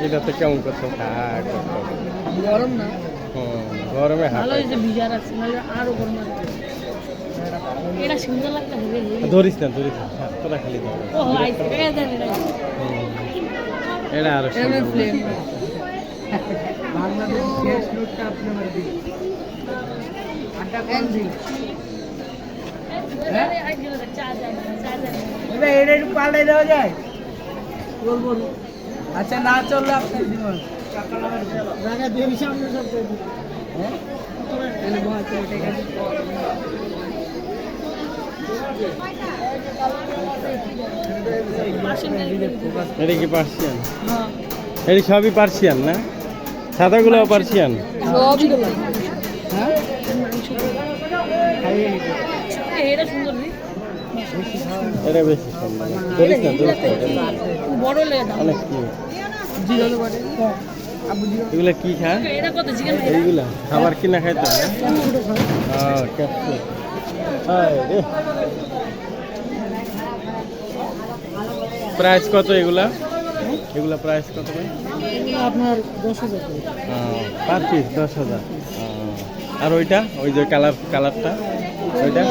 এটা তো কেমন করছো গরম না গরমে ভালো হয়েছে ভিজা রাখছে নাহলে আরো গরম লাগবে এটা সুন্দর লাগতে হবে ধরিস না তোরা খালি ধর ও আইছে এটা আরো ফ্লেম বাংলাদেশ গ্যাস নোটটা আপনার দিই আটা কোন দিন এটা একটু পাল্টাই দেওয়া যায় বলবো আচ্ছা না চললে আপনার জীবন জায়গা দিয়ে সামনে সব হ্যাঁ এটা কি পার্সিয়ান এটা সবই পার্সিয়ান না সাদাগুলো পার্সিয়ান এটা সুন্দর এটা বেশি সুন্দর ধরিস না বড় লেগে অনেক কি জিরো বড় এগুলা কি খায় এটা কত চিকেন এইগুলা খাবার কিনা খাইতো না ক্যাপসুল প্রাইস কত এগুলা প্রাইস কত ভাই আপনার 10,000 পার পিস 10,000 আর ওই যে কালারটা ওইটা